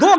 2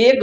1